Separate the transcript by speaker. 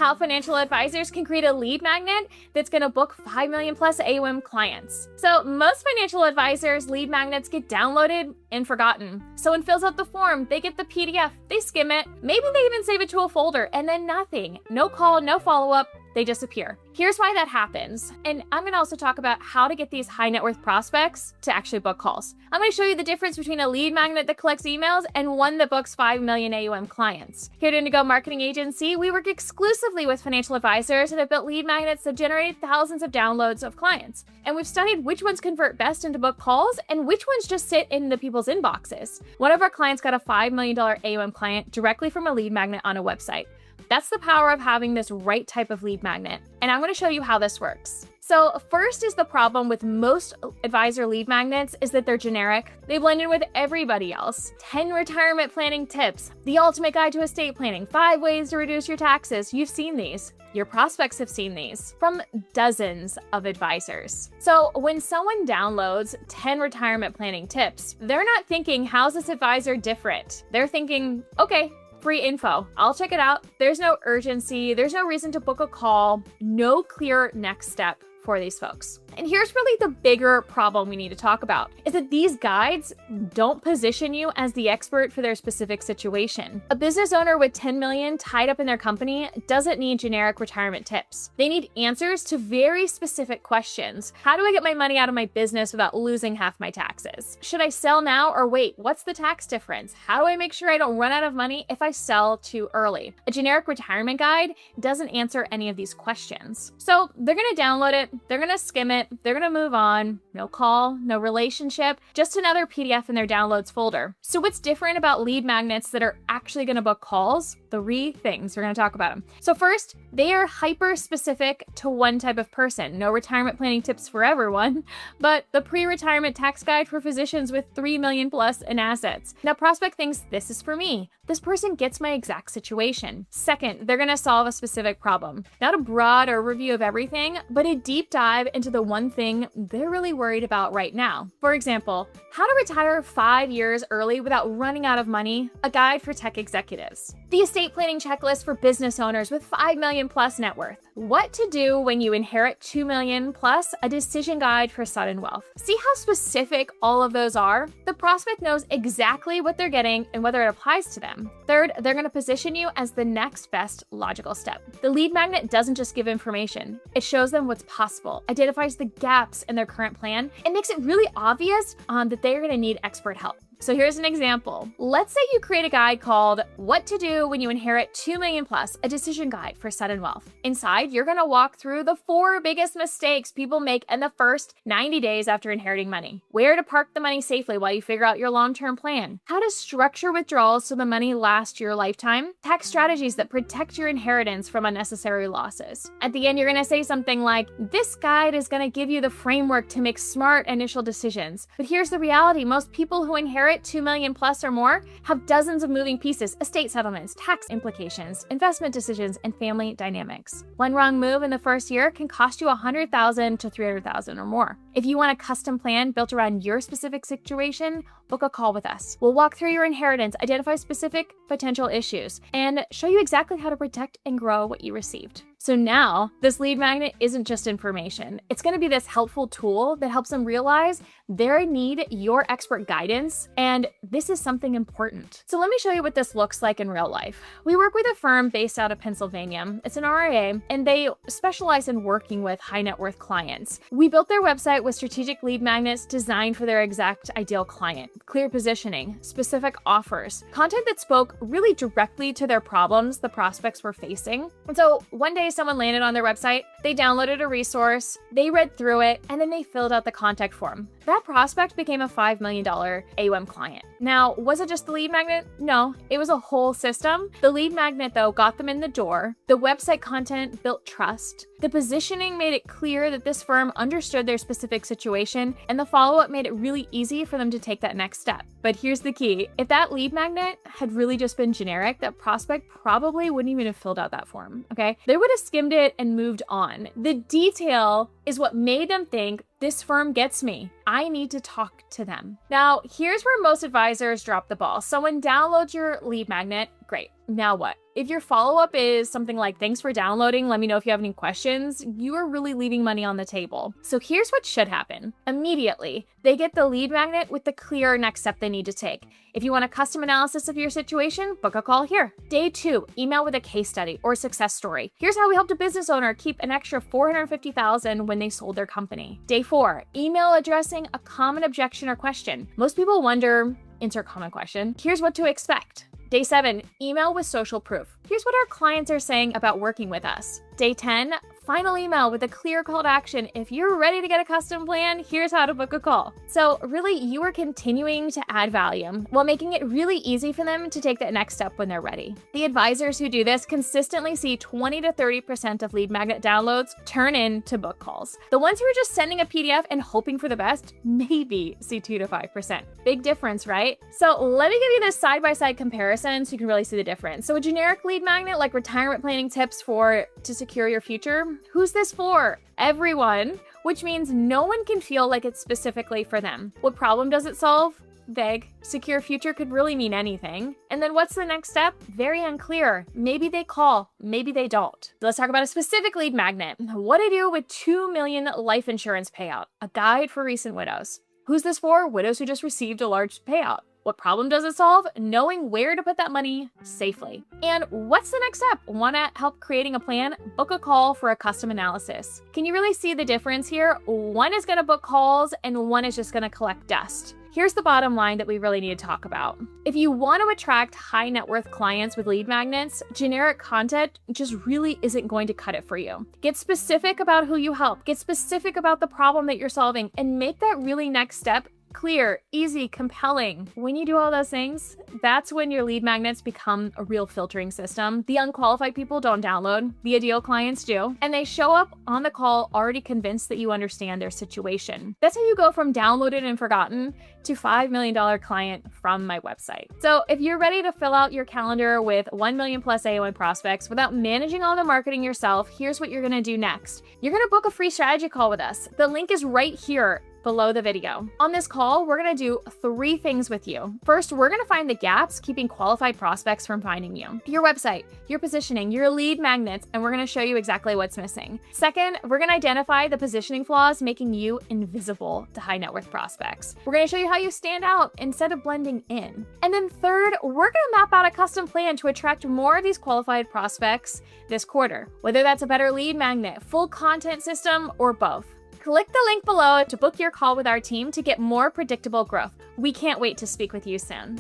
Speaker 1: how financial advisors can create a lead magnet that's going to book 5 million plus AUM clients. So most financial advisors' lead magnets get downloaded and forgotten. Someone fills out the form, they get the PDF, they skim it, maybe they even save it to a folder, and then nothing. No call, no follow-up. They disappear. Here's why that happens. And I'm gonna also talk about how to get these high net worth prospects to actually book calls. I'm gonna show you the difference between a lead magnet that collects emails and one that books 5 million AUM clients. Here at Indigo Marketing Agency, we work exclusively with financial advisors and have built lead magnets that generate thousands of downloads of clients. And we've studied which ones convert best into book calls and which ones just sit in the people's inboxes. One of our clients got a $5 million AUM client directly from a lead magnet on a website. That's the power of having this right type of lead magnet. And I'm going to show you how this works. So first is the problem with most advisor lead magnets is that they're generic. They blend in with everybody else. 10 retirement planning tips, the ultimate guide to estate planning, 5 ways to reduce your taxes. You've seen these. Your prospects have seen these from dozens of advisors. So when someone downloads 10 retirement planning tips, they're not thinking, how's this advisor different? They're thinking, okay, free info. I'll check it out. There's no urgency. There's no reason to book a call. No clear next step for these folks. And here's really the bigger problem we need to talk about is that these guides don't position you as the expert for their specific situation. A business owner with 10 million tied up in their company doesn't need generic retirement tips. They need answers to very specific questions. How do I get my money out of my business without losing half my taxes? Should I sell now or wait? What's the tax difference? How do I make sure I don't run out of money if I sell too early? A generic retirement guide doesn't answer any of these questions. So they're going to download it. They're going to skim it. They're going to move on. No call, no relationship, just another PDF in their downloads folder. So what's different about lead magnets that are actually going to book calls? 3 things. We're going to talk about them. So first, they are hyper specific to one type of person. No retirement planning tips for everyone, but the pre-retirement tax guide for physicians with 3 million plus in assets. Now prospect thinks this is for me. This person gets my exact situation. Second, they're going to solve a specific problem. Not a broad overview of everything, but a deep dive into the one thing they're really worried about right now. For example, how to retire 5 years early without running out of money, a guide for tech executives. The estate planning checklist for business owners with 5 million plus net worth. What to do when you inherit 2 million plus, a decision guide for sudden wealth. See how specific all of those are? The prospect knows exactly what they're getting and whether it applies to them. Third, they're going to position you as the next best logical step. The lead magnet doesn't just give information. It shows them what's possible, identifies the gaps in their current plan, and makes it really obvious that they're going to need expert help. So here's an example. Let's say you create a guide called What to Do When You Inherit 2 Million Plus, a decision guide for sudden wealth. Inside, you're going to walk through the 4 biggest mistakes people make in the first 90 days after inheriting money. Where to park the money safely while you figure out your long-term plan. How to structure withdrawals so the money lasts your lifetime. Tax strategies that protect your inheritance from unnecessary losses. At the end, you're going to say something like, this guide is going to give you the framework to make smart initial decisions. But here's the reality. Most people who inherit 2 million plus or more have dozens of moving pieces, estate settlements, tax implications, investment decisions, and family dynamics. One wrong move in the first year can cost you $100,000 to $300,000 or more. If you want a custom plan built around your specific situation, book a call with us. We'll walk through your inheritance, identify specific potential issues, and show you exactly how to protect and grow what you received. So now, this lead magnet isn't just information. It's going to be this helpful tool that helps them realize they need your expert guidance, and this is something important. So let me show you what this looks like in real life. We work with a firm based out of Pennsylvania. It's an RIA, and they specialize in working with high net worth clients. We built their website with strategic lead magnets designed for their exact ideal client. Clear positioning, specific offers, content that spoke really directly to their problems the prospects were facing. And so one day someone landed on their website, they downloaded a resource, they read through it, and then they filled out the contact form. That prospect became a $5 million AUM client. Now, was it just the lead magnet? No, it was a whole system. The lead magnet, though, got them in the door. The website content built trust. The positioning made it clear that this firm understood their specific situation, and the follow-up made it really easy for them to take that next step. But here's the key. If that lead magnet had really just been generic, that prospect probably wouldn't even have filled out that form, okay? They would have skimmed it and moved on. The detail is what made them think, this firm gets me. I need to talk to them. Now, here's where most advisors drop the ball. Someone downloads your lead magnet, Great. Now what? If your follow-up is something like, thanks for downloading, let me know if you have any questions, you are really leaving money on the table. So here's what should happen. Immediately, they get the lead magnet with the clear next step they need to take. If you want a custom analysis of your situation, book a call here. Day 2, email with a case study or success story. Here's how we helped a business owner keep an extra $450,000 when they sold their company. Day 4, email addressing a common objection or question. Most people wonder, insert common question, here's what to expect. Day 7, email with social proof. Here's what our clients are saying about working with us. Day 10, final email with a clear call to action. If you're ready to get a custom plan, here's how to book a call. So really, you are continuing to add value while making it really easy for them to take that next step when they're ready. The advisors who do this consistently see 20 to 30% of lead magnet downloads turn into book calls. The ones who are just sending a PDF and hoping for the best maybe see 2 to 5%. Big difference, right? So let me give you this side-by-side comparison so you can really see the difference. So a generic lead magnet like retirement planning tips to secure your future, who's this for? Everyone, which means no one can feel like it's specifically for them. What problem does it solve? Vague. Secure future could really mean anything. And then what's the next step? Very unclear. Maybe they call, maybe they don't. Let's talk about a specific lead magnet. What to do with 2 million life insurance payout, a guide for recent widows. Who's this for? Widows who just received a large payout. What problem does it solve? Knowing where to put that money safely. And what's the next step? Want to help creating a plan? Book a call for a custom analysis. Can you really see the difference here? One is going to book calls and one is just going to collect dust. Here's the bottom line that we really need to talk about. If you want to attract high net worth clients with lead magnets, generic content just really isn't going to cut it for you. Get specific about who you help, get specific about the problem that you're solving, and make that really next step clear, easy, compelling. When you do all those things, that's when your lead magnets become a real filtering system. The unqualified people don't download, the ideal clients do, and they show up on the call already convinced that you understand their situation. That's how you go from downloaded and forgotten to $5 million client from my website. So if you're ready to fill out your calendar with 1 million plus AOM prospects without managing all the marketing yourself, here's what you're gonna do next. You're gonna book a free strategy call with us. The link is right here below the video. On this call, we're gonna do 3 things with you. First, we're gonna find the gaps keeping qualified prospects from finding you. Your website, your positioning, your lead magnets, and we're gonna show you exactly what's missing. Second, we're gonna identify the positioning flaws making you invisible to high net worth prospects. We're gonna show you how you stand out instead of blending in. And then third, we're gonna map out a custom plan to attract more of these qualified prospects this quarter, whether that's a better lead magnet, full content system, or both. Click the link below to book your call with our team to get more predictable growth. We can't wait to speak with you soon.